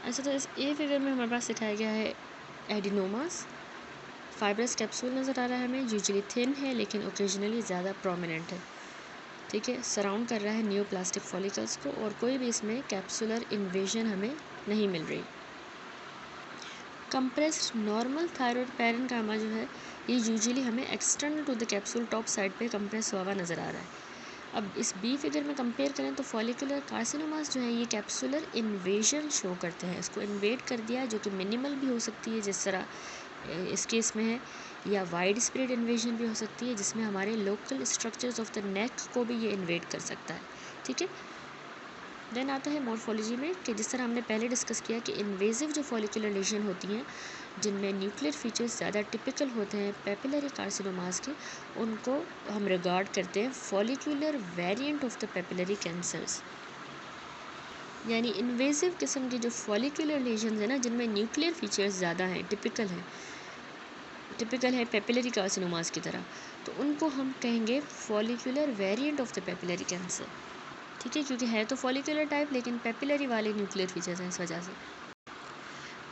अच्छा, तो इस ए फिगर में हमारे पास दिखाया गया है एडिनोमास। फाइब्रस कैप्सूल नज़र आ रहा है हमें, यूजुअली थिन है लेकिन ओकेजनली ज़्यादा प्रोमिनेंट है। ठीक है, सराउंड कर रहा है न्यूप्लास्टिक फॉलिकल्स को और कोई भी इसमें कैप्सुलर इन्वेजन हमें नहीं मिल रही। कंप्रेस्ड नॉर्मल थायराइड पैरेन्काइमा जो है ये यूजुअली हमें external to the capsule top side पे कंप्रेस हुआ नज़र आ रहा है। अब इस बी फिगर में कंपेयर करें तो फॉलिकुलर कार्सिनोमास जो है ये कैप्सुलर इन्वेजन शो करते हैं, इसको इन्वेड कर दिया जो कि मिनिमल भी हो सकती है जिस तरह इस केस में है, या वाइड स्प्रेड इन्वेजन भी हो सकती है जिसमें हमारे local structures of the neck को भी ये इन्वेड कर सकता है। ठीक है, देन आता है मॉर्फोलॉजी में कि जिस तरह हमने पहले डिस्कस किया कि इन्वेजिव जो फॉलिकुलर लेशन होती हैं जिनमें न्यूक्लियर फीचर्स ज़्यादा टिपिकल होते हैं पेपिलरी कार्सिनोमास के, उनको हम रिगार्ड करते हैं follicular variant of the papillary cancers. यानी इन्वेजिव किस्म की जो फॉलिकुलर लेशंस है ना जिनमें न्यूक्लियर फीचर्स ज़्यादा हैं, टिपिकल है पेपिलरी कार्सिनोमास की तरह, तो उनको हम कहेंगे follicular variant of the papillary cancer. ठीक है, क्योंकि है तो फॉलिकुलर टाइप लेकिन पेपिलरी वाले न्यूक्लियर फीचर्स हैं इस वजह से।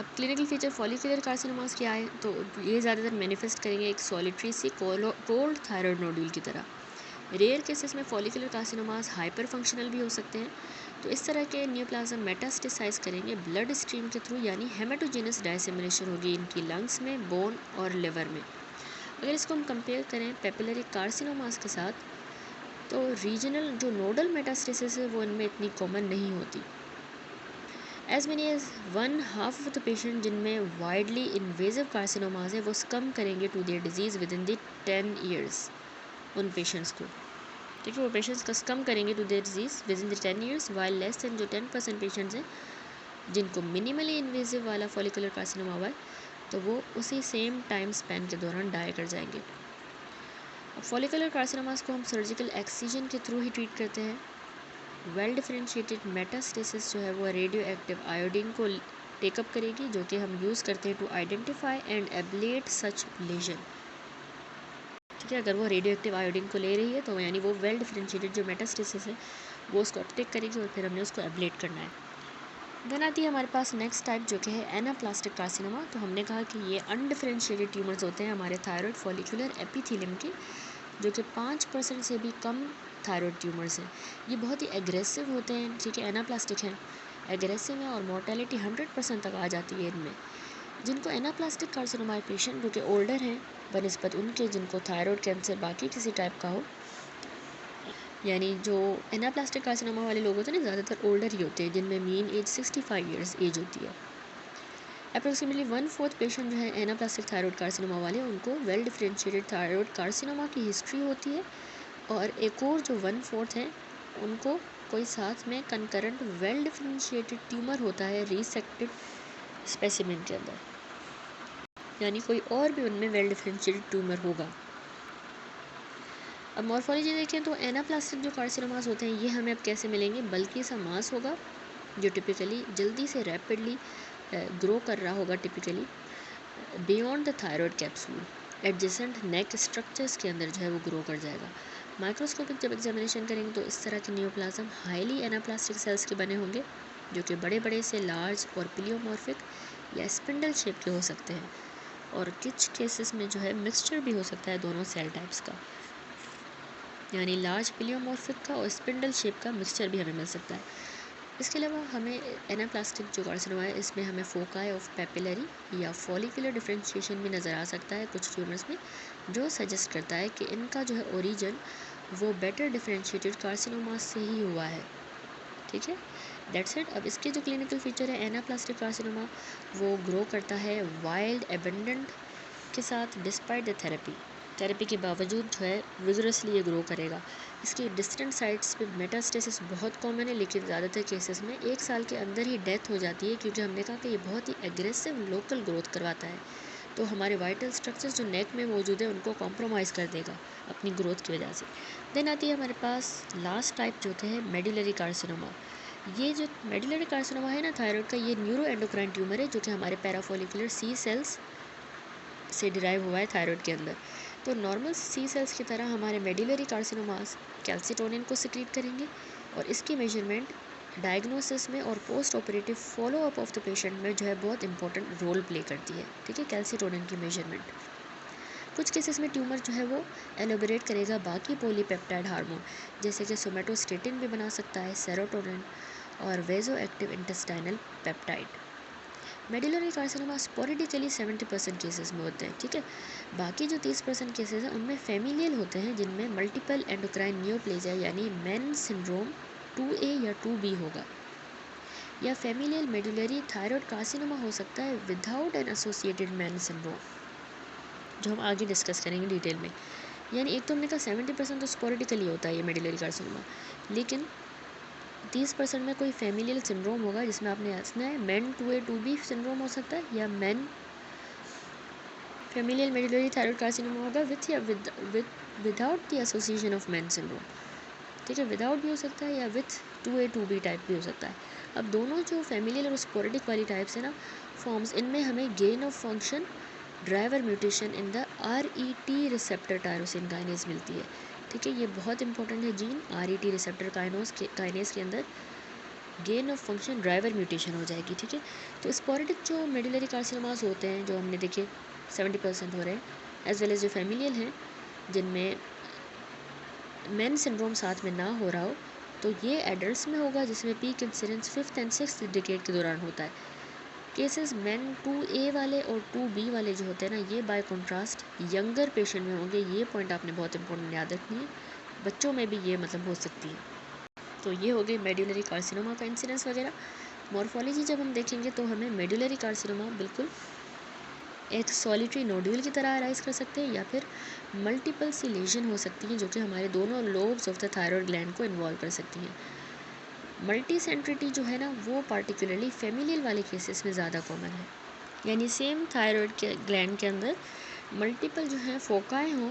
अब क्लिनिकल फीचर फॉलिकुलर कार्सिनोमास के आए तो ये ज़्यादातर मैनिफेस्ट करेंगे एक सॉलिटरी सी कोल्ड थायराइड नोड्यूल की तरह। रेयर केसेस में फॉलिकुलर कार्सिनोमास हाइपर फंक्शनल भी हो सकते हैं। तो इस तरह के न्यूप्लाज्म मेटास्टेसाइज करेंगे ब्लड स्ट्रीम के थ्रू, यानी हेमेटोजेनस डायसेमिनेशन होगी इनकी लंग्स में, बोन और लिवर में। अगर इसको हम कंपेयर करें पेपिलरी कार्सिनोमास के साथ तो रीजनल जो नोडल मेटास्टेसिस है वो इनमें इतनी कॉमन नहीं होती। As many as 1/2 of the patient जिनमें वाइडली इन्वेजिव कार्सिनोमास है वो सकम करेंगे to their disease within the 10 years. उन पेशेंट्स को, ठीक है, वो पेशेंट्स का सकम करेंगे to their disease within the 10 years, while less than जो 10% पेशेंट्स हैं जिनको मिनिमली इन्वेजिव वाला फॉलिकुलर कार्सिनोमा हुआ है तो वो उसी सेम टाइम स्पैन के दौरान डाई कर जाएंगे। अब फॉलिकुलर कार्सिनोमास को हम सर्जिकल एक्सीजन के थ्रू ही ट्रीट करते हैं। वेल डिफरेंशिएटेड मेटास्टेसिस जो है वो रेडियो एक्टिव आयोडीन को टेकअप करेगी जो कि हम यूज़ करते हैं to identify and ablate such lesion. ठीक है, अगर वो रेडियो एक्टिव आयोडीन को ले रही है तो यानी वो वेल डिफरेंशिएटेड जो मेटास्टेसिस है वो उसको अपटेक करेगी और फिर हमने उसको एब्लेट करना है। देन आती है हमारे पास नेक्स्ट टाइप जो कि है एनाप्लास्टिक कार्सिनोमा। तो हमने कहा कि ये अनडिफरेंशिएटेड ट्यूमर्स होते हैं हमारे थायराइड फॉलिकुलर एपिथेलियम के, जो कि 5% से भी कम थायराइड ट्यूमर्स हैं। ये बहुत ही एग्रेसिव होते हैं, ठीक है, एनाप्लास्टिक हैं, एग्रेसिव हैं और मोर्टेलिटी 100% तक आ जाती है इनमें। जिनको एनाप्लास्टिक कार्सिनोमा पेशेंट जो कि ओल्डर हैं बनिस्बत उनके जिनको थायराइड कैंसर बाकी किसी टाइप का हो, यानी जो एनाप्लास्टिक कार्सिनोमा वाले लोग होते हैं ना ज़्यादातर ओल्डर ही होते हैं जिनमें मीन एज 65 ईयर्स एज होती है। अप्रोक्सीमेटली 1/4 पेशेंट जो है एनाप्लास्टिक थायराइड कार्सिनोमा वाले उनको वेल डिफरेंशिएटेड थायराइड कार्सिनोमा की हिस्ट्री होती है, और एक और जो 1/4 है उनको कोई साथ में कंकरेंट वेल डिफरेंशिएटेड ट्यूमर होता है रिसेक्टेड स्पेसिमेन के अंदर, यानी कोई और भी उनमें वेल डिफरेंशिएटेड ट्यूमर होगा। अब मॉर्फोलॉजी देखें तो एनाप्लास्टिक जो कार्सिनोमास होते हैं ये हमें अब कैसे मिलेंगे, बल्कि सा मास होगा जो टिपिकली जल्दी से रैपिडली ग्रो कर रहा होगा, typically beyond the thyroid capsule adjacent neck structures के अंदर जो है वो ग्रो कर जाएगा। माइक्रोस्कोपिक जब एग्जामिनेशन करेंगे तो इस तरह के न्यूप्लाज्म हाईली एनाप्लास्टिक सेल्स के बने होंगे जो कि बड़े बड़े से लार्ज और पिलियोमॉर्फिक या स्पिंडल शेप के हो सकते हैं, और कुछ केसेस में जो है मिक्सचर भी हो सकता है दोनों सेल टाइप्स का, यानी लार्ज पिलियोमॉर्फिक का और स्पिंडल शेप का मिक्सचर भी हमें मिल सकता है। इसके अलावा हमें एनाप्लास्टिक जो कार्सिनोमा है इसमें हमें फोकाई ऑफ पेपिलरी या फॉलिकुलर डिफरेंशिएशन भी नज़र आ सकता है कुछ ट्यूमर्स में, जो सजेस्ट करता है कि इनका जो है ओरिजिन वो बेटर डिफरेंशिएटेड कार्सिनोमास से ही हुआ है। ठीक है, दैट्स इट। अब इसके जो क्लिनिकल फीचर है एनाप्लास्टिक कार्सिनोमा वो ग्रो करता है वाइल्ड एबेंडेंट के साथ डिस्पाइट द थेरेपी के बावजूद जो है विगरसली ये ग्रो करेगा। इसकी डिस्टेंट साइट्स पे मेटास्टेसिस बहुत कॉमन है, लेकिन ज़्यादातर केसेस में 1 साल के अंदर ही डेथ हो जाती है, क्योंकि हमने कहा कि ये बहुत ही एग्रेसिव लोकल ग्रोथ करवाता है, तो हमारे वाइटल स्ट्रक्चर्स जो नेक में मौजूद है उनको कॉम्प्रोमाइज़ कर देगा अपनी ग्रोथ की वजह से। देन आती है हमारे पास लास्ट टाइप जो होते हैं मेडुलरी कार्सिनोमा। ये जो मेडुलरी कार्सिनोमा है ना थायराइड का, ये न्यूरो एंडोक्राइन ट्यूमर है जो कि हमारे पैराफोलिकुलर सी सेल्स से डिराइव हुआ है थायराइड के अंदर। तो नॉर्मल सी सेल्स की तरह हमारे मेडुलरी कार्सिनोमास कैल्सिटोनिन को सिक्रीट करेंगे और इसकी मेजरमेंट डायग्नोसिस में और post operative follow up of the patient में जो है बहुत इंपॉर्टेंट रोल प्ले करती है, ठीक है, कैल्सिटोनिन की मेजरमेंट। कुछ केसेस में ट्यूमर जो है वो एलोबरेट करेगा बाकी पॉलीपेप्टाइड हार्मोन, जैसे कि सोमेटोस्टेटिन भी बना सकता है, सेरोटोनिन और vaso active intestinal peptide. Medullary carcinoma sporadically 70% cases में होते हैं, ठीक है। बाकी जो 30% केसेस हैं उनमें फेमिलियल होते हैं, जिनमें मल्टीपल एंडोक्राइन नियोप्लेजिया यानी मैन सिंड्रोम 2A या 2B होगा, या फेमिलियल मेडुलरी थायराइड कार्सिनोमा हो सकता है without an associated man syndrome, जो हम आगे डिस्कस करेंगे डिटेल में। यानी एक तो हमने कहा 70% तो स्पोरेडिकली होता है ये मेडुलरी कार्सिनोमा, लेकिन 30% में कोई फेमिलियल सिंड्रोम होगा, जिसमें आपने सुना है मैन 2A 2B सिंड्रोम हो सकता है, या man familial medullary thyroid carcinoma होगा विथ या without the association of man syndrome, ठीक है, विदाउट भी हो सकता है या विथ 2A 2B टाइप भी हो सकता है। अब दोनों जो फेमिलियल और स्पोरेडिक वाली टाइप्स है ना फॉर्म्स, इनमें हमें gain of function driver mutation in the RET receptor tyrosine kinase मिलती है, ठीक है। ये बहुत इंपॉर्टेंट है जीन, RET रिसेप्टर काइनेज के अंदर gain of function driver mutation हो जाएगी, ठीक है। तो स्पोरेडिक जो मेडुलरी कार्सिनोमास होते हैं, जो हमने देखे 70% हो रहे हैं, एज वेल एज जो फेमिलियल हैं जिनमें मैन सिंड्रोम साथ में ना हो रहा हो, तो ये एडल्ट्स में होगा, जिसमें peak incidence 5th and 6th decade के दौरान होता है। केसेस मैन 2A वाले और 2B वाले जो होते हैं ना, ये बाय कॉन्ट्रास्ट यंगर पेशेंट में होंगे। ये पॉइंट आपने बहुत इंपॉर्टेंट याद रखनी है, बच्चों में भी ये मतलब हो सकती है। तो ये हो गई मेडुलरी कार्सिनोमा का इंसिडेंस वगैरह। मॉर्फोलॉजी जब हम देखेंगे तो हमें मेडुलरी कार्सिनोमा बिल्कुल एक सॉलिटरी नोड्यूल की तरह अराइज कर सकते हैं, या फिर मल्टीपल सी लेजन हो सकती हैं, जो कि हमारे दोनों lobes of the thyroid gland को इन्वॉल्व कर सकती हैं। मल्टीसेंट्रिटी जो है ना, वो पार्टिकुलरली फेमिलियल वाले केसेस में ज़्यादा कॉमन है, यानी सेम थायराइड के ग्लैंड के अंदर मल्टीपल जो है फोकाएँ हों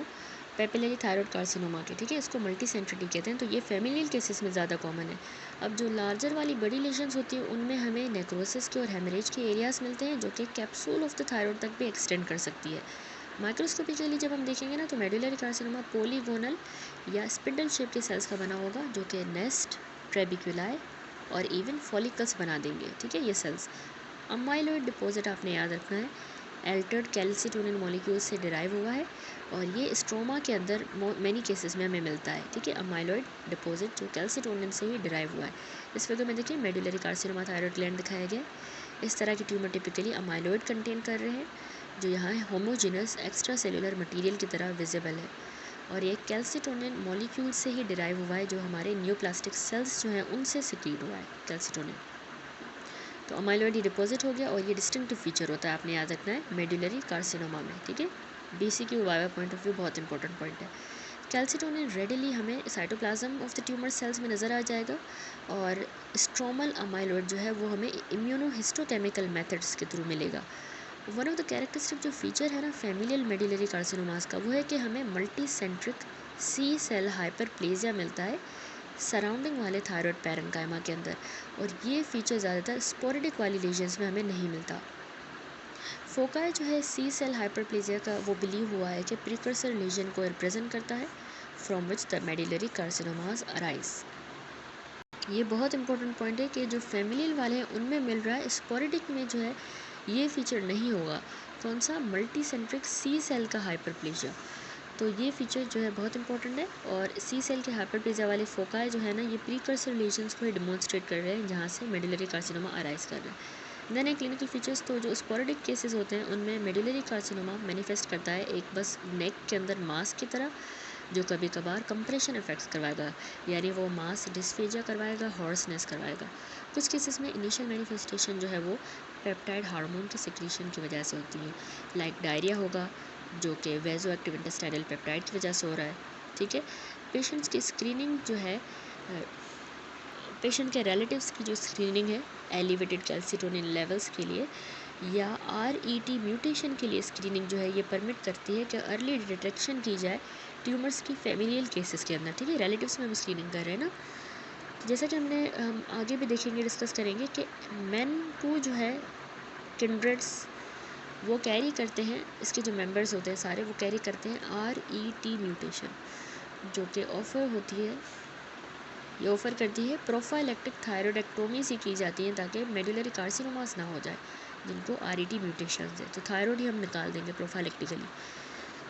पेपिलरी थायराइड कार्सिनोमा के, ठीक है, इसको मल्टीसेंट्रिटी कहते हैं। तो ये फेमिलियल केसेस में ज़्यादा कॉमन है। अब जो लार्जर वाली बड़ी लेशंस होती है, उनमें हमें नेक्रोसिस के और हेमरेज के एरियाज़ मिलते हैं, जो कि कैप्सूल ऑफ द थायराइड तक भी एक्सटेंड कर सकती है। माइक्रोस्कोपिकली जब हम देखेंगे ना, तो मेडुलरी कार्सिनोमा पोलीगोनल या स्पिंडल शेप के सेल्स का बना होगा, जो कि नेस्ट, ट्रेबिक्युलाई और इवन फॉलिकल्स बना देंगे, ठीक है, ये सेल्स। अमाइलॉइड डिपॉजिट आपने याद रखना है, एल्टर्ड कैल्सिटोनिन मॉलिक्यूल से डिराइव हुआ है, और ये स्ट्रोमा के अंदर मैनी केसेस में हमें मिलता है, ठीक है। अमाइलॉइड डिपॉजिट जो कैल्सिटोनिन से ही डिराइव हुआ है। इस फिगर में देखिए मेडुलरी कार्सिनोमा थायराइड ग्लैंड दिखाया गया है। इस तरह के ट्यूमर टिपिकली अमाइलॉइड कंटेन कर रहे हैं, जो यहाँ होमोजिनस एक्स्ट्रा सेलुलर मटीरियल की तरह विजिबल है, और ये कैल्सिटोनिन मॉलिक्यूल से ही डिराइव हुआ है, जो हमारे न्यूप्लास्टिक सेल्स जो हैं उनसे सिक्रीट हुआ है कैल्सिटोनिन। तो अमाइलॉइड ही डिपॉजिट हो गया, और ये डिस्टिंक्टिव फीचर होता है, आपने याद रखना है मेडुलरी कार्सिनोमा में, ठीक है। BCQ viva point of view बहुत इंपॉर्टेंट पॉइंट है। कैल्सिटोनिन रेडिली हमें cytoplasm of the tumour cells में नज़र आ जाएगा, और स्ट्रोमल अमाइलॉइड जो है वो हमें इम्यूनोहिस्टोकेमिकल मेथड्स के थ्रू मिलेगा। वन ऑफ द कैरेक्टरिस्टिक जो फीचर है ना फेमिलियल मेडुलरी कार्सिनोमास का, वो है कि हमें multi centric C cell hyperplasia मिलता है सराउंडिंग वाले थायराइड पैरेन्काइमा के अंदर, और ये फीचर ज़्यादातर स्पोरेडिक वाली लीजन्स में हमें नहीं मिलता। फोकाई जो है C सेल हाइपरप्लेजिया का, वो बिलीव हुआ है कि प्रिकर्सर लीजन को रिप्रेजेंट करता है from which the medullary carcinomas arise. ये बहुत इंपॉर्टेंट पॉइंट है कि जो फेमिलियल वाले हैं उनमें मिल रहा है, स्पोरेडिक में जो है ये फीचर नहीं होगा। कौन सा? मल्टी सेंट्रिक C सेल का हाइपरप्लेजिया। तो ये फीचर जो है बहुत इंपॉर्टेंट है, और C सेल के हाइपरप्लेजिया वाले फोकाई जो है ना, ये प्रीकर्सर लीजन्स को ही डिमॉन्स्ट्रेट कर रहे हैं, जहाँ से मेडुलरी कार्सिनोमा अराइज कर रहे हैं। देन है क्लिनिकल फीचर्स। तो जो स्पोरेडिक केसेस होते हैं उनमें मेडुलरी कार्सिनोमा मैनिफेस्ट करता है एक बस नेक के अंदर मास की तरह, जो कभी कभार कंप्रेशन इफेक्ट्स करवाएगा, यानी वो मास डिस्फेजिया करवाएगा, हॉर्सनेस करवाएगा। कुछ केसेस में इनिशियल मैनिफेस्टेशन जो है वो पेप्टाइड हार्मोन के सिक्रीशन की वजह से होती है, लाइक डायरिया होगा, जो कि वेजो एक्टिव इंटेस्टाइनल पेप्टाइड की वजह से हो रहा है, ठीक है। पेशेंट्स की स्क्रीनिंग जो है, पेशेंट के रिलेटिव्स की जो स्क्रीनिंग है एलिवेटेड कैल्सिटोनिन लेवल्स के लिए या RET म्यूटेशन के लिए स्क्रीनिंग जो है, ये परमिट करती है कि अर्ली डिटेक्शन की जाए ट्यूमर्स की फेमिलियल केसेस के अंदर, ठीक है। रिलेटिव्स में हम स्क्रीनिंग कर रहे हैं ना, जैसा कि हम आगे भी देखेंगे, डिस्कस करेंगे कि मेन टू जो है किंड्रेड्स वो कैरी करते हैं, इसके जो मेंबर्स होते हैं सारे वो कैरी करते हैं RET म्यूटेशन, जो कि ऑफर होती है ये ऑफ़र करती है प्रोफाइलेक्टिक थायरॉयडेक्टोमी सी की जाती है ताकि मेडुलरी कार्सिनोमास ना हो जाए जिनको RET म्यूटेशंस है, तो थायरॉयड ही हम निकाल देंगे प्रोफाइलेक्टिकली।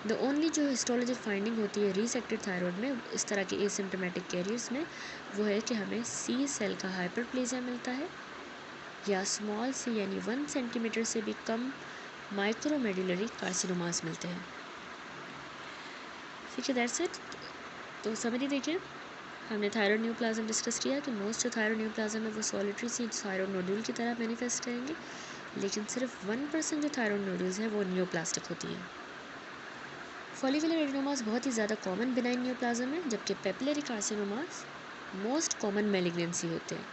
द ओनली जो हिस्टोलॉजिक फाइंडिंग होती है रीसेक्टेड थायरॉयड में इस तरह के एसिम्प्टोमेटिक कैरियर्स में, वो है कि हमें C सेल का हाइपरप्लेजिया मिलता है या स्मॉल c यानी 1 सेंटीमीटर से भी कम माइक्रोमेडुलरी कार्सिनोमास मिलते हैं। ठीक है, दैट्स इट। तो समरी देखिए, हमने थायरॉयड न्यूप्लाज्म डिस्कस किया कि मोस्ट जो थायरॉयड न्यूप्लाज्म है वो सॉलिटरी सी थायरॉयड नोड्यूल की तरह मैनिफेस्ट करेंगे, लेकिन सिर्फ 1% जो थायरॉयड नोड्यूल्स हैं वो न्यूप्लास्टिक होती हैं। फॉलिकुलर एडिनोमास बहुत ही ज़्यादा कॉमन बिनाइन न्यूप्लाज्म है, जबकि papillary carcinomas most common malignancy होते हैं।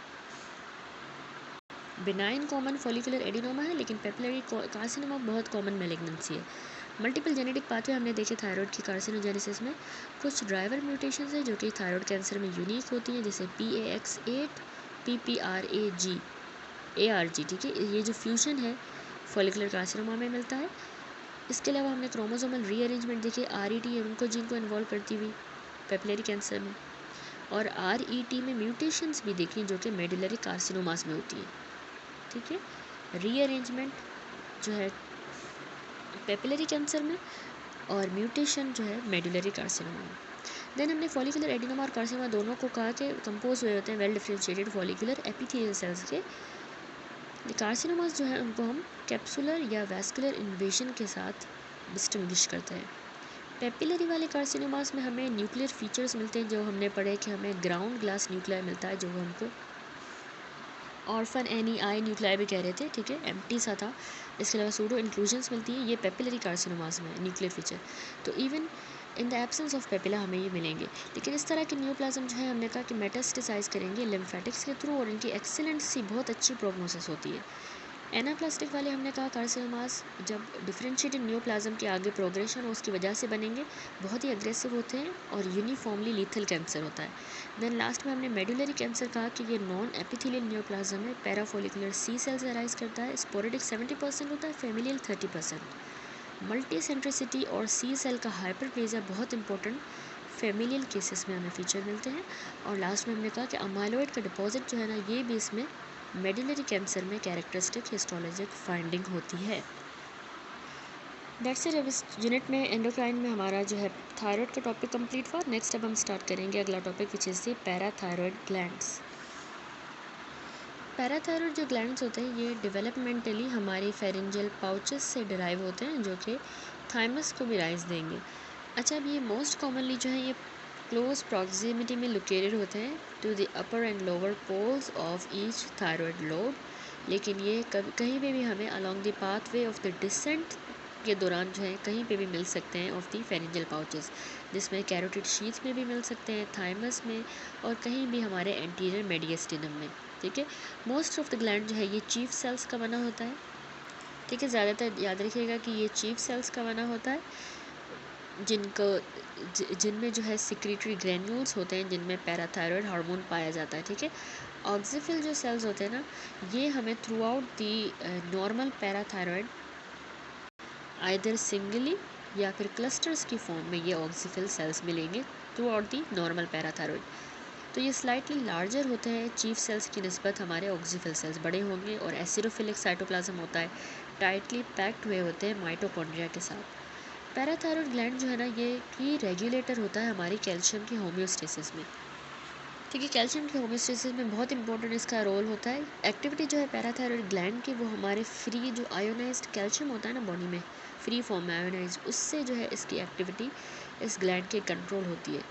बिनाइन कॉमन फॉलिकुलर एडिनोमा है, लेकिन पेपिलरी कार्सिनोमा बहुत कॉमन मैलिग्नेंसी है। मल्टीपल जेनेटिक पाथवे हमने देखे थायरॉयड की कार्सिनोजेनेसिस में। कुछ ड्राइवर म्यूटेशंस हैं जो कि थायरॉयड कैंसर में यूनिक होती हैं, जैसे PAX8 PPRAG ARG। ठीक है, ये जो फ्यूजन है फॉलिकुलर कार्सिनोमा में मिलता है। इसके अलावा हमने क्रोमोसोमल रीअरेंजमेंट देखे, RET उनको जीन को इन्वॉल्व करती हुई पेपिलरी कैंसर में, और RET में म्यूटेशंस भी देखी जो कि मेडुलरी कार्सिनोमास में होती है। ठीक है, रीअरेंजमेंट जो है पेपिलरी कैंसर में और म्यूटेशन जो है मेडुलरी कार्सिनोमा में। देन हमने फॉलिकुलर एडिनोमा और कार्सिनोमा दोनों को कहा कि कंपोज हुए होते हैं well differentiated follicular epithelial cells के। कार्सिनोमास जो है उनको हम कैप्सुलर या वैस्कुलर इन्वेजन के साथ डिस्टिंग्विश करते हैं। पेपिलरी वाले कार्सिनोमास में हमें न्यूक्लियर फीचर्स मिलते हैं, जो हमने पढ़े कि हमें ग्राउंड ग्लास न्यूक्लियर मिलता है, जो हमको ऑर्फन NEI न्यूक्लियर भी कह रहे थे। ठीक है, एम्प्टी सा था। इसके अलावा सूडो इंक्लूजन्स मिलती है, ये पेपिलरी कार्सिनोमास में न्यूक्लियर फीचर। तो even in the absence of papilla हमें ये मिलेंगे। लेकिन इस तरह के न्यूप्लाज्म जो है हमने कहा कि मेटास्टेसाइज करेंगे लिम्फेटिक्स के थ्रू, और इनकी एक्सीलेंट सी बहुत अच्छी प्रोग्नोसिस होती है। एनाप्लास्टिक वाले हमने कहा कार्सिनोमास जब डिफरेंशिएटेड न्यूप्लाज्म के आगे प्रोग्रेशन हो उसकी वजह से बनेंगे, बहुत ही अग्रेसिव होते हैं और यूनिफॉर्मली लीथल कैंसर होता है। देन लास्ट में हमने मेडुलरी कैंसर कहा कि ये नॉन एपिथेलियल न्यूप्लाज्म है, पैराफोलिकुलर C सेल्स अराइज करता है, स्पोरेडिक 70% होता है, फेमिलियल 30%। मल्टी सेंट्रिसिटी और C सेल का हाइपरप्लेजिया बहुत इंपॉर्टेंट फेमिलियल केसेस में हमें फीचर मिलते हैं। और लास्ट में हमने कहा कि अमाइलॉइड का डिपॉजिट जो है ना, ये भी इसमें मेडुलरी कैंसर में कैरेक्टरिस्टिक हिस्टोलॉजिक फाइंडिंग होती है। That's it. अब इस यूनिट में एंडोक्राइन में हमारा जो है थायराइड का टॉपिक कंप्लीट हुआ। नेक्स्ट अब हम स्टार्ट करेंगे अगला topic which is the parathyroid glands. Parathyroid जो ग्लैंड्स होते हैं ये डेवलपमेंटली हमारी फेरेंजियल पाउचेस से डिराइव होते हैं, जो कि थाइमस को भी राइज देंगे। अच्छा, अब ये मोस्ट कॉमनली जो है ये क्लोज प्रॉक्सिमिटी में लोकेटेड होते हैं to the upper and lower poles of each thyroid lobe, लेकिन ये कहीं पे भी हमें along the pathway of the descent के दौरान जो है कहीं पे भी मिल सकते हैं ऑफ द फेरेंजियल पाउचेस, जिसमें कैरोटिड शीथ में भी मिल सकते हैं, थाइमस में, और कहीं भी हमारे एंटीरियर मेडियस्टिनम में। ठीक है, मोस्ट ऑफ द ग्लैंड जो है ये चीफ सेल्स का बना होता है। ठीक है, ज़्यादातर याद रखिएगा कि ये चीफ सेल्स का बना होता है, जिनमें जो है सिक्रीटरी ग्रैन्यूल्स होते हैं, जिनमें पैराथायरॉयड हार्मोन पाया जाता है। ठीक है, ऑक्सीफिल जो सेल्स होते हैं ना, ये हमें through out the normal parathyroid either singly या फिर क्लस्टर्स की फॉर्म में ये ऑक्सीफिल सेल्स मिलेंगे through out the normal parathyroid. तो ये स्लाइटली लार्जर होते हैं चीफ सेल्स की निस्बत, हमारे ऑक्सीफिल सेल्स बड़े होंगे, और एसिडोफिलिक साइटोप्लाज्म होता है, टाइटली पैक्ड हुए होते हैं माइटोकॉन्ड्रिया के साथ। पैराथायरॉयड ग्लैंड जो है ना, ये की रेगुलेटर होता है हमारी कैल्शियम की होम्योस्टेसिस में। ठीक है, कैल्शियम की होम्योस्टेसिस में बहुत इंपॉर्टेंट इसका रोल होता है। एक्टिविटी जो है पैराथायरॉयड ग्लैंड की, वो हमारे फ्री जो आयोनाइज्ड कैल्शियम होता है ना बॉडी में, फ्री फॉर्म में आयोनाइज, उससे जो है इसकी एक्टिविटी इस ग्लैंड के कंट्रोल होती है।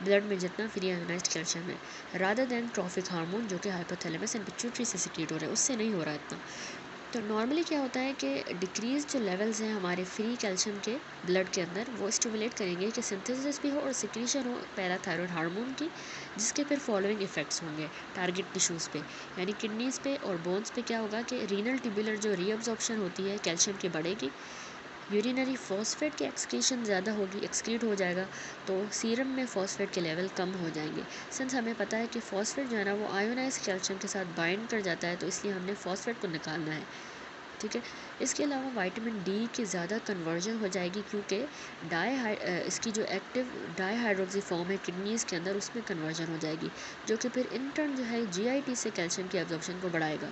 ब्लड में जितना फ्री आयोनाइज्ड कैल्शियम है, रादर देन ट्रॉफिक हार्मोन जो कि हाइपोथैलेमस एंड पिट्यूटरी से सिक्रीट हो रहा है, उससे नहीं हो रहा इतना। तो नॉर्मली क्या होता है कि डिक्रीज जो लेवल्स हैं हमारे फ्री कैल्शियम के ब्लड के अंदर, वो स्टिमुलेट करेंगे कि सिंथेसिस भी हो और सिक्रीशन हो पैराथायरॉयड हार्मोन की, जिसके फिर फॉलोइंग इफेक्ट्स होंगे टारगेट टिश्यूज़ पे, यानी किडनीज़ पे और बोन्स पे। क्या होगा कि रीनल ट्यूबुलर जो रीअब्जॉर्प्शन होती है कैल्शियम की बढ़ेगी, यूरिनरी फॉस्फेट की एक्सक्रीशन ज़्यादा होगी, एक्सक्रीट हो जाएगा, तो सीरम में फॉस्फेट के लेवल कम हो जाएंगे। सिंस हमें पता है कि फॉस्फेट जो है ना वो आयोनाइज कैल्शियम के साथ बाइंड कर जाता है, तो इसलिए हमने फॉस्फेट को निकालना है। ठीक है। इसके अलावा विटामिन डी की ज़्यादा कन्वर्जन हो जाएगी, क्योंकि इसकी जो एक्टिव डाईहाइड्रोक्सी फॉर्म है किडनीज़ के अंदर, उसमें कन्वर्जन हो जाएगी, जो कि फिर इन टर्न जो है जीआईटी से कैल्शियम की एब्जॉर्प्शन को बढ़ाएगा।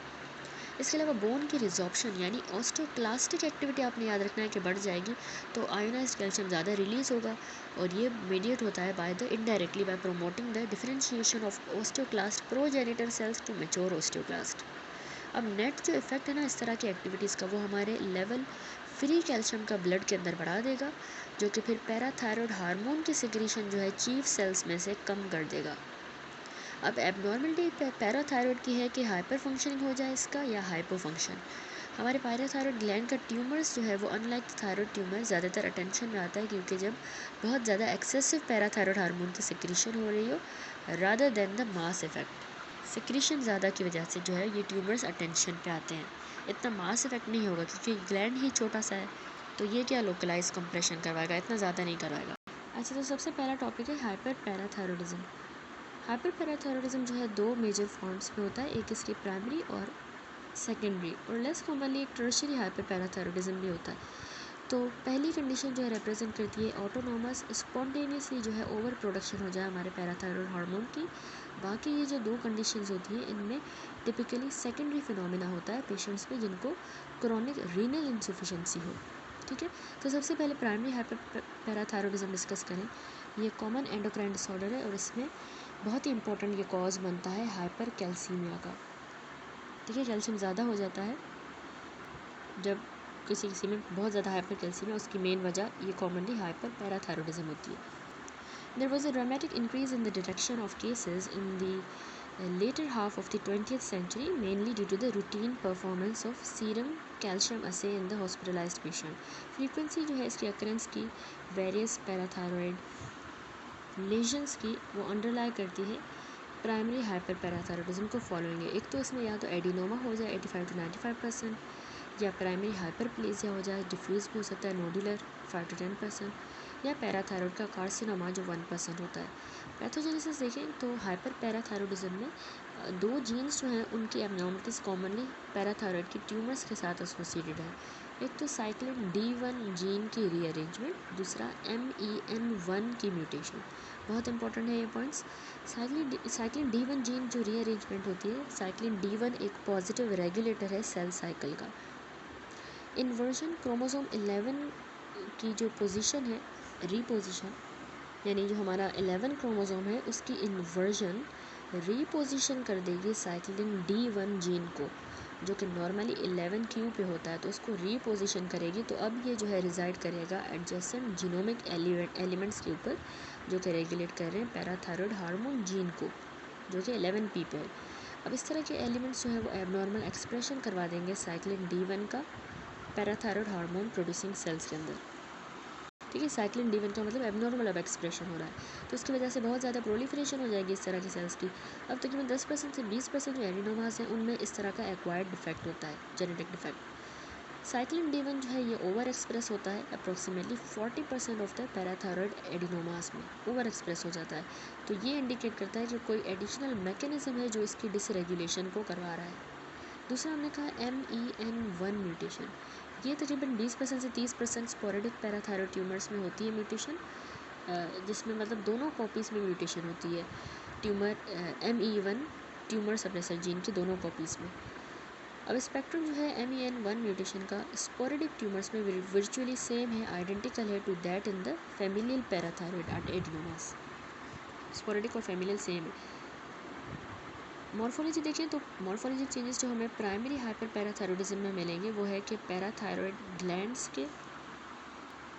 इसके अलावा बोन की रिजॉर्प्शन यानी ऑस्टियोक्लास्टिक एक्टिविटी आपने याद रखना है कि बढ़ जाएगी, तो आयोनाइज्ड कैल्शियम ज़्यादा रिलीज़ होगा, और ये मीडिएट होता है by the indirectly by promoting the differentiation of osteoclast progenitor cells to mature osteoclast. अब नेट जो इफेक्ट है ना इस तरह की एक्टिविटीज़ का, वो हमारे लेवल फ्री कैल्शियम का ब्लड के अंदर बढ़ा देगा, जो कि फिर पैराथायरॉयड हार्मोन की सिक्रीशन जो है चीफ सेल्स में से कम कर देगा। अब एबनॉर्मलिटी पैराथायरॉयड की है कि हाइपर फंक्शनिंग हो जाए इसका या हाइपो फंक्शन। हमारे पैराथायरॉयड ग्लैंड का ट्यूमर्स जो है वो अनलाइक थायरॉयड ट्यूमर ज़्यादातर अटेंशन में आता है, क्योंकि जब बहुत ज़्यादा एक्सेसिव पैराथायरॉयड हार्मोन की सिक्रीशन हो रही हो rather than the mass effect. Secretion ज़्यादा की वजह से जो है ये ट्यूमर्स अटेंशन पे आते हैं। इतना मास इफेक्ट नहीं होगा क्योंकि ग्लैंड ही छोटा सा है, तो ये क्या लोकलाइज कंप्रेशन करवाएगा, इतना ज़्यादा नहीं करवाएगा। अच्छा, तो सबसे पहला टॉपिक है हाइपर पैराथायरॉयडिज्म। हाइपर पैराथायरॉयडिज्म जो है दो मेजर फॉर्म्स में होता है, एक इसकी प्राइमरी और सेकेंडरी, और लेस कॉमनली एक टर्शियरी हाइपर पैराथायरॉयडिज्म भी होता है। तो पहली कंडीशन जो है रिप्रेजेंट करती है ऑटोनोमस स्पॉन्टेनियसली जो है ओवर प्रोडक्शन हो जाए हमारे पैराथायरॉयड हार्मोन की। बाकी ये जो दो कंडीशंस होती हैं इनमें टिपिकली सेकेंडरी फिनोमिना होता है पेशेंट्स में जिनको क्रोनिक रीनल इंसफिशिएंसी हो। ठीक है, तो सबसे पहले प्राइमरी हाइपर पैराथायरॉयडिज्म डिस्कस करें। ये कॉमन एंडोक्राइन डिसऑर्डर है और इसमें बहुत ही इंपॉर्टेंट ये कॉज बनता है हाइपर कैल्सीमिया का। ठीक है, कैल्शियम ज़्यादा हो जाता है जब किसी में बहुत ज़्यादा हाइपर कैल्सीमिया, उसकी मेन वजह ये कॉमनली हाइपर पैराथायरॉयडिज्म होती है। There was a dramatic increase in the detection of cases in the later half of the 20th century, mainly due to the routine performance of serum calcium assay in the hospitalized patient. Frequency जो है इसकी occurrence की various parathyroid lesions की वो अंडरलाई करती है primary hyper parathyroidism को following है। एक तो इसमें या तो एडिनोमा हो जाए 85 to 95%, या प्राइमरी हाइपरप्लेजिया हो जाए, डिफ्यूज़ भी हो सकता है नोडुलर 5 to 10%, या पैराथायरॉयड का कार्सिनोमा जो 1% होता है। पैथोजेनेसिस देखें तो हाइपर पैराथायरॉयडिज्म में दो जीन्स जो हैं उनकी एबनॉर्मलिटीज़ कॉमनली पैराथायरॉयड की ट्यूमर्स के साथ एसोसिएटेड है। एक तो साइक्लिन D1 जीन की रीअरेंजमेंट, दूसरा MEN1 की म्यूटेशन। बहुत इंपॉर्टेंट है ये पॉइंट्स। साइक्लिन D1 जीन जो रीअरेंजमेंट होती है, साइक्लिन D1 एक पॉजिटिव रेगुलेटर है सेल साइकिल का। इन्वर्जन क्रोमोसोम 11 की जो पोजीशन है रीपोजिशन, यानी जो हमारा 11 क्रोमोसोम है उसकी इन्वर्जन रीपोजिशन कर देगी साइक्लिन D1 जीन को, जो कि नॉर्मली 11q पे होता है, तो उसको रीपोजिशन करेगी। तो अब ये जो है रिजाइड करेगा एडजेसेंट जीनोमिक एलिमेंट्स के ऊपर जो कि रेगुलेट कर रहे हैं पैराथायरॉयड हार्मोन जीन को, जो कि 11p पे है। अब इस तरह के एलिमेंट्स जो है वो एबनॉर्मल एक्सप्रेशन करवा देंगे साइक्लिन D1 का पैराथायरॉयड हार्मोन प्रोड्यूसिंग सेल्स के अंदर। ठीक है, साइक्लिन D1 का मतलब एबनॉर्मल अब एक्सप्रेशन हो रहा है, तो इसकी वजह से बहुत ज़्यादा प्रोलिफरेशन हो जाएगी इस तरह की सेल्स की। अब तकरीबन 10% से 20% जो एडिनोमास हैं उनमें इस तरह का एक्वायर्ड डिफेक्ट होता है, जेनेटिक डिफेक्ट। साइक्लिन D1 जो है ये ओवर एक्सप्रेस होता है, approximately 40% of the parathyroid adenomas में ओवर एक्सप्रेस हो जाता है। तो ये इंडिकेट करता है कि कोई एडिशनल मैकेनिज्म है जो इसकी डिसरेगुलेशन को करवा रहा है। दूसरा हमने कहा MEN1 म्यूटेशन। ये तकरीबन 20% से 30% स्पोरेडिक पैराथायरॉयड ट्यूमर्स में होती है म्यूटेशन, जिसमें मतलब दोनों कॉपीज़ में म्यूटेशन होती है tumour MEN1 tumour suppressor gene की दोनों कॉपीज़ में। अब स्पेक्ट्रम जो है MEN1 म्यूटेशन का स्पोरेडिक ट्यूमर्स में वर्चुअली सेम है, आइडेंटिकल है to that in the familial parathyroid adenomas. Sporadic और फैमिलियल सेम है। मॉर्फोलॉजी देखें तो मॉर्फोलॉजिक चेंजेस जो हमें प्राइमरी हाइपर पैराथायरॉयडिज्म में मिलेंगे वो है कि पैराथायरॉयड ग्लैंड्स के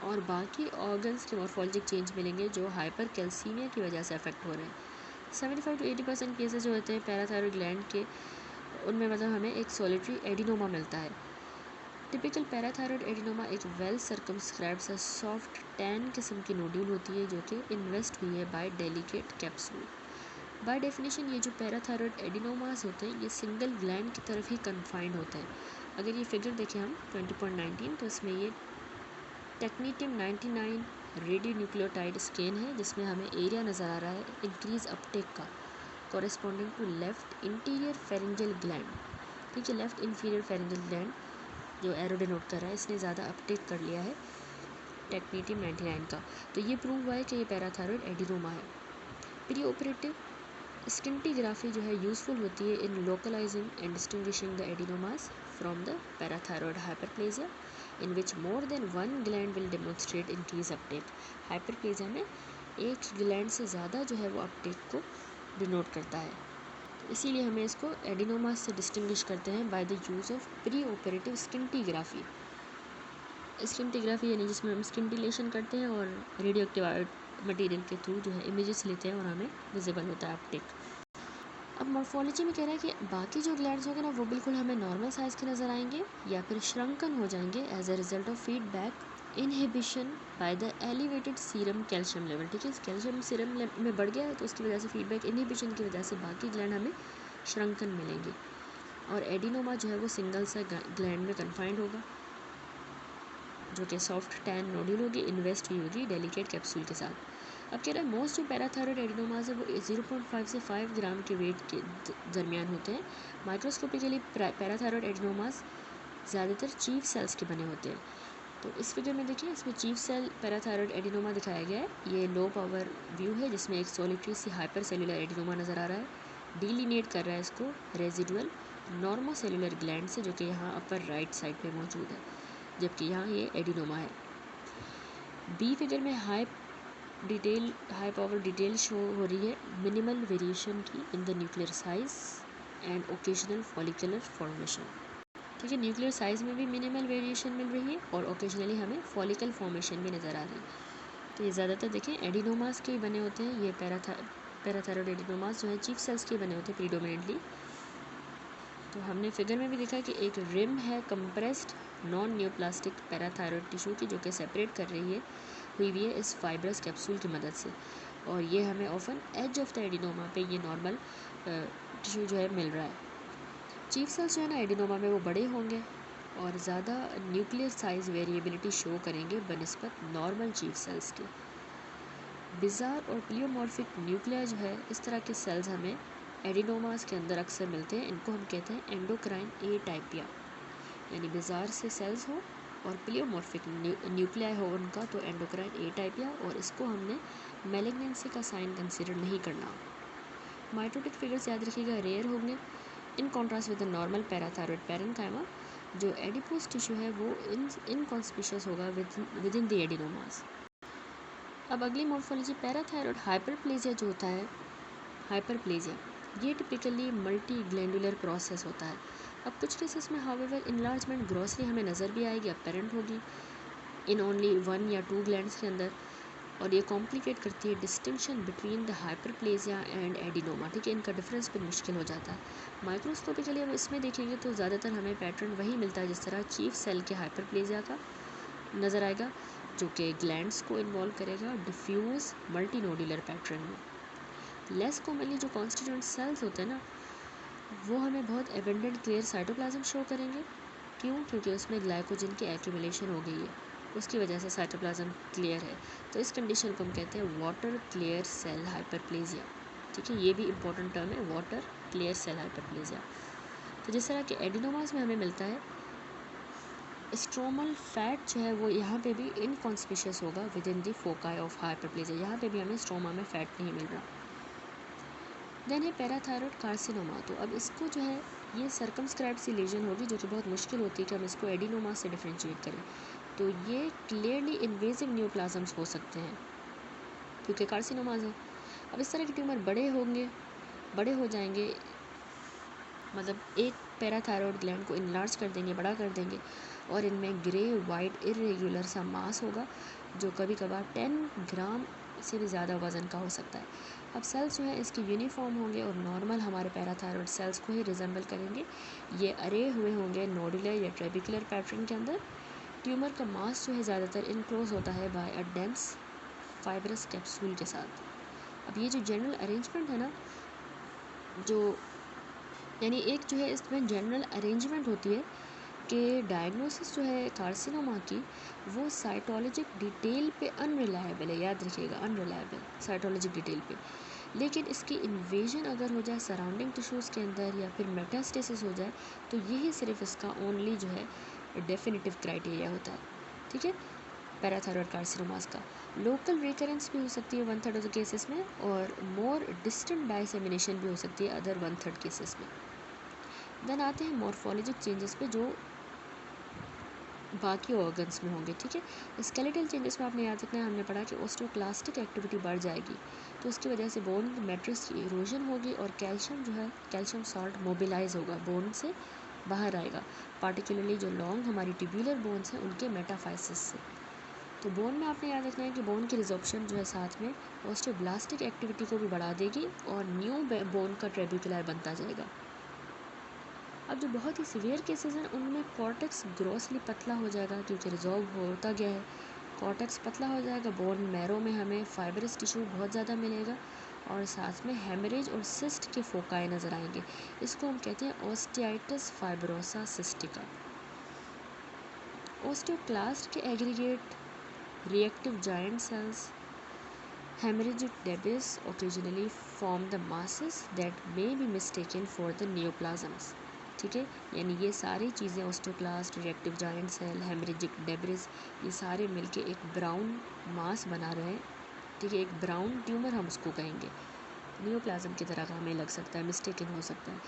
और बाकी ऑर्गन्स के मॉर्फोलॉजिक चेंज मिलेंगे जो हाइपर कैल्सीमिया की वजह से अफेक्ट हो रहे हैं। 75 to 80% केसेस जो होते हैं पैराथायरॉयड ग्लैंड के, उनमें मतलब हमें एक सॉलिटरी एडिनोमा मिलता है। टिपिकल पैराथायरॉयड एडिनोमा एक वेल सर्कमस्क्राइब्ड सा सॉफ्ट टैन किस्म की नोड्यूल होती है जो कि इन्वेस्ट हुई है by delicate capsule. By definition ये जो पैराथायरॉयड एडिनोमास होते हैं ये सिंगल ग्लैंड की तरफ ही कन्फाइंड होते हैं। अगर ये फिगर देखें हम 20.19 तो इसमें ये टेक्नीटियम 99 रेडियो न्यूक्लियोटाइड स्केन है जिसमें हमें एरिया नज़र आ रहा है इंक्रीज अपटेक का corresponding to left interior pharyngeal gland. ठीक है, लेफ्ट इंफीरियर फेरेंजियल ग्लैंड जो एरो डिनोट कर रहा है, इसने ज़्यादा अपटेक कर लिया है टेक्नीटियम 99 का। तो ये प्रूव हुआ है कि ये पैराथायरॉयड एडिनोमा है। प्री ऑपरेटिव स्किंटिग्राफी जो है यूज़फुल होती है in localising and distinguishing the adenomas from the parathyroid hyperplasia in which more than one gland will demonstrate increase uptake. Hyperplasia में एक ग्लैंड से ज़्यादा जो है वो अपटेक को डिनोट करता है, तो इसीलिए हमें इसको एडिनोमास से डिस्टिंग्विश करते हैं by the use of pre operative scintigraphy. Scintigraphy यानी जिसमें हम स्किंटिलेशन करते हैं और रेडियो एक्टिव मटेरियल के थ्रू जो है इमेजेस लेते हैं और हमें विजिबल होता है अपटेक। अब मॉर्फोलॉजी में कह रहा है कि बाकी जो ग्लैंड्स होंगे ना वो बिल्कुल हमें नॉर्मल साइज़ के नज़र आएंगे या फिर श्रंकन हो जाएंगे as a result of feedback inhibition by the elevated serum calcium level. ठीक है, कैल्शियम सीरम में बढ़ गया है तो उसकी वजह से फीडबैक इनहिबिशन की वजह से बाकी ग्लैंड हमें श्रंकन मिलेंगे और एडिनोमा जो है वो सिंगल सा ग्लैंड में कन्फाइंड होगा जो कि सॉफ्ट टैन नोड्यूल होगी, इन्वेस्ट हुई होगी डेलिकेट कैप्सूल के साथ। अब कह रहा है मोस्ट जो पैराथायरॉयड एडिनोमास है वो 0.5 से 5 ग्राम के वेट के दरमियान होते हैं। माइक्रोस्कोपिकली पैराथायरॉयड एडिनोमास ज़्यादातर चीफ सेल्स के बने होते हैं। तो इस फिगर में देखिए, इसमें चीफ सेल पैराथायरॉयड एडिनोमा दिखाया गया है। ये लो पावर व्यू है जिसमें एक solitary C hyper cellular adenoma नज़र आ रहा है। डिलीनेट कर रहा है इसको रेजिडुअल नॉर्मोसेलुलर ग्लैंड से, जो कि यहाँ अपर राइट साइड पे मौजूद है, जबकि यहाँ ये एडिनोमा है। बी फिगर में हाई पावर डिटेल शो हो रही है मिनिमल वेरिएशन की in the nuclear size and occasional follicular formation. ठीक है, न्यूक्लियर साइज में भी मिनिमल वेरिएशन मिल रही है और ओकेजनली हमें फॉलिकल फॉर्मेशन भी नज़र आ रही है। तो ये ज़्यादातर देखें एडिनोमास के बने होते हैं। ये पैराथायरॉयड एडिनोमास जो है चीफ सेल्स के बने होते हैं प्रीडोमिनेंटली। तो हमने फिगर में भी देखा कि एक रिम है compressed non neoplastic parathyroid tissue की, जो कि सेपरेट कर रही है हुई है इस फाइब्रस कैप्सूल की मदद से, और ये हमें often edge of the adenoma पे ये नॉर्मल टिश्यू जो है मिल रहा है। चीफ सेल्स जो है ना एडिनोमा में वो बड़े होंगे और ज़्यादा न्यूक्लियर साइज वेरिएबिलिटी शो करेंगे बनस्पत नॉर्मल चीफ सेल्स के। बिजार और प्लियोमॉर्फिक न्यूक्लिया जो है इस तरह के सेल्स हमें एडिनोमास के अंदर अक्सर मिलते हैं। इनको हम कहते हैं एंडोक्राइन ए टाइपिया, यानी बिजार से सेल्स हो और प्लियोमॉर्फिक न्यूक्लिया हो उनका, तो एंडोक्राइन ए टाइपिया, और इसको हमने मैलिग्नेंसी का साइन कंसिडर नहीं करना। माइटोटिक फिगर्स याद रखिएगा रेयर होंगे in contrast with the normal parathyroid parenchyma. जो एडिपोज टिश्यू है वो इनकॉन्स्पिशियस होगा विद इन द एडिनोमास। अब अगली मॉर्फोलॉजी पैराथायरॉयड हाइपरप्लेजिया जो होता है, हाइपरप्लेजिया ये टिपिकली मल्टी ग्लैंडुलर प्रोसेस होता है। अब कुछ केसेस में हाउएवर इनलार्जमेंट ग्रॉसली हमें नज़र भी आएगी, अपेरेंट होगी इन ओनली 1 या 2 ग्लैंड्स के अंदर, और ये कॉम्प्लिकेट करती है distinction between the hyperplasia and adenoma. ठीक है, इनका डिफरेंस फिर मुश्किल हो जाता है। माइक्रोस्कोपिकली अब इसमें देखेंगे तो ज़्यादातर हमें पैटर्न वही मिलता है जिस तरह चीफ सेल के हाइपरप्लेजिया का नज़र आएगा, जो कि ग्लैंड्स को इन्वॉल्व करेगा डिफ्यूज़ मल्टीनोडुलर पैटर्न में। लेस कॉमनली जो कॉन्स्टिट्यूएंट सेल्स होते हैं ना वो हमें बहुत एबेंडेंट क्लियर साइटोप्लाज्म शो करेंगे। क्यों? क्योंकि उसमें ग्लाइकोजन की एक्यूमुलेशन हो गई है, उसकी वजह से साइटोप्लाज्म क्लियर है। तो इस कंडीशन को हम कहते हैं वाटर क्लियर सेल हाइपरप्लेजिया। ठीक है, ये भी इंपॉर्टेंट टर्म है, वाटर क्लियर सेल हाइपरप्लेजिया। तो जिस तरह के एडिनोमास में हमें मिलता है स्ट्रोमल फैट जो है वो यहाँ पे भी इनकॉन्स्पिशियस होगा with in the foci of hyperplasia. यहाँ पे भी हमें स्ट्रोमा में फैट नहीं मिल रहा। देन है पैराथायरॉयड कार्सिनोमा। तो अब इसको जो है ये सर्कमस्क्राइब्ड सी लीजन होगी जो कि बहुत मुश्किल होती है कि हम इसको एडिनोमा से डिफ्रेंशिएट करें। तो ये क्लियरली इन्वेजिव न्यूप्लाज्म्स हो सकते हैं क्योंकि कार्सिनोमाज है। अब इस तरह के ट्यूमर बड़े हो जाएंगे, मतलब एक पैराथायरॉयड ग्लैंड को इनलार्ज कर देंगे, बड़ा कर देंगे, और इनमें ग्रे वाइट इरेगुलर सा मास होगा जो कभी कभार 10 ग्राम से भी ज़्यादा वज़न का हो सकता है। अब सेल्स जो है इसके यूनिफॉर्म होंगे और नॉर्मल हमारे पैराथायरॉयड सेल्स को ही रिजेंबल करेंगे। ये अरे हुए होंगे नोडुलर या ट्रेबिकुलर पैटर्न के अंदर। ट्यूमर का मास जो है ज़्यादातर इनक्लोज होता है by a dense fibrous capsule के साथ। अब ये जो जनरल अरेंजमेंट है ना, जो यानी एक जो है इसमें जनरल अरेंजमेंट होती है कि डायग्नोसिस जो है कार्सिनोमा की वो साइटोलॉजिक डिटेल पे अनरिलायबल है। याद रखिएगा, अनरिलायबल साइटोलॉजिक डिटेल पे। लेकिन इसकी इन्वेजन अगर हो जाए सराउंडिंग टिश्यूज़ के अंदर या फिर मेटास्टेसिस हो जाए तो यही सिर्फ इसका ओनली जो है डेफिनेटिव क्राइटेरिया होता है, ठीक है, पैराथायरॉयड कार्सिनोमास का। लोकल रिकरेंस भी हो सकती है 1/3 ऑफ द केसेस में, और मोर डिस्टेंट डाइसेमिनेशन भी हो सकती है अदर 1/3 केसेस में। देन आते हैं मॉर्फोलॉजिक चेंजेस पे जो बाकी ऑर्गन्स में होंगे, ठीक है। स्केलेटल चेंजेस में आपने याद रखना है, हमने पढ़ा कि ऑस्टियोक्लास्टिक एक्टिविटी बढ़ जाएगी, तो उसकी वजह से बोन मैट्रिक्स की इरोजन होगी और कैल्शियम जो है, कैल्शियम सॉल्ट मोबिलाइज होगा, बोन से बाहर आएगा, पार्टिकुलरली जो लॉन्ग हमारी ट्यूब्यूलर बोन्स हैं उनके मेटाफाइसिस से। तो बोन में आपने याद रखना है कि बोन की रिजॉर्प्शन जो है साथ में ऑस्टियोब्लास्टिक एक्टिविटी को भी बढ़ा देगी और न्यू बोन का ट्रेबिकुलर बनता जाएगा। अब जो बहुत ही सीवियर केसेस हैं उनमें कॉर्टेक्स ग्रॉसली पतला हो जाएगा क्योंकि रिजॉल्व होता गया है, कॉर्टेक्स पतला हो जाएगा, बोन मैरो में हमें फाइबरस टिश्यू बहुत ज़्यादा मिलेगा और साथ में हेमरेज और सिस्ट के फोकाई नज़र आएंगे। इसको हम कहते हैं ऑस्टियाइटिस फाइब्रोसा सिस्टिका। ऑस्टियोक्लास्ट के aggregate reactive giant cells hemorrhagic debris occasionally form the masses that may be mistaken for the neoplasms, ठीक है। यानी ये सारी चीज़ें osteoclast, reactive giant cell, haemorrhagic debris, ये सारे मिलके एक ब्राउन मास बना रहे हैं, ठीक है, एक ब्राउन ट्यूमर हम उसको कहेंगे, नियोप्लाज्म की तरह का हमें लग सकता है, मिस्टेकन हो सकता है,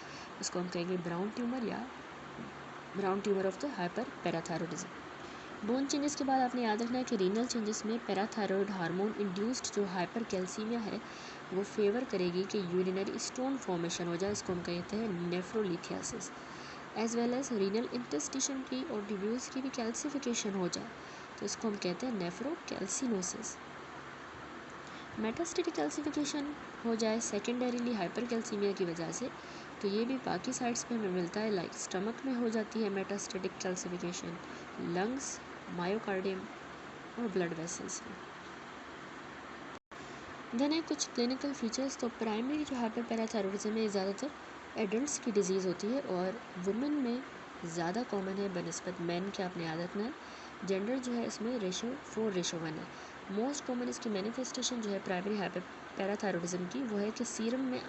उसको हम कहेंगे ब्राउन ट्यूमर या brown tumour of the hyper parathyroidism. Bone changes के बाद आपने याद रखना है कि रीनल चेंजेस में पैराथायरॉयड हार्मोन इंड्यूस्ड जो हाइपर कैल्सीमिया है वो फेवर करेगी कि यूरिनरी स्टोन फॉर्मेशन हो जाए, इसको हम कहते हैं nephrolithiasis, as well as renal interstitium की और ट्यूब्यूल्स की भी कैल्सिफिकेशन हो जाए, तो इसको हम कहते हैं नेफ्रोकैल्सिनोसिस। मेटास्टेटिक कैल्सिफिकेशन हो जाए सेकेंडरीली हाइपर कैल्सीमिया की वजह से, तो ये भी बाकी साइड्स पे हमें मिलता है, लाइक स्टमक में हो जाती है मेटास्टेटिक कैल्सिफिकेशन, लंग्स, मायोकार्डियम और ब्लड वेसल्स में। देन है कुछ क्लिनिकल फीचर्स। तो प्राइमरी जो हाइपर पैराथायरॉयडिज्म है ज़्यादातर एडल्ट्स की डिजीज़ होती है और वुमेन में ज़्यादा कॉमन है बनस्पत मैन के, आपने याद रखना है। जेंडर जो है इसमें रेशो 4:1 है। मोस्ट कॉमन इसकी मैनिफेस्टेशन जो है प्राइमरी हाइपर पैराथायरॉयडिज्म की वो है कि सीरम में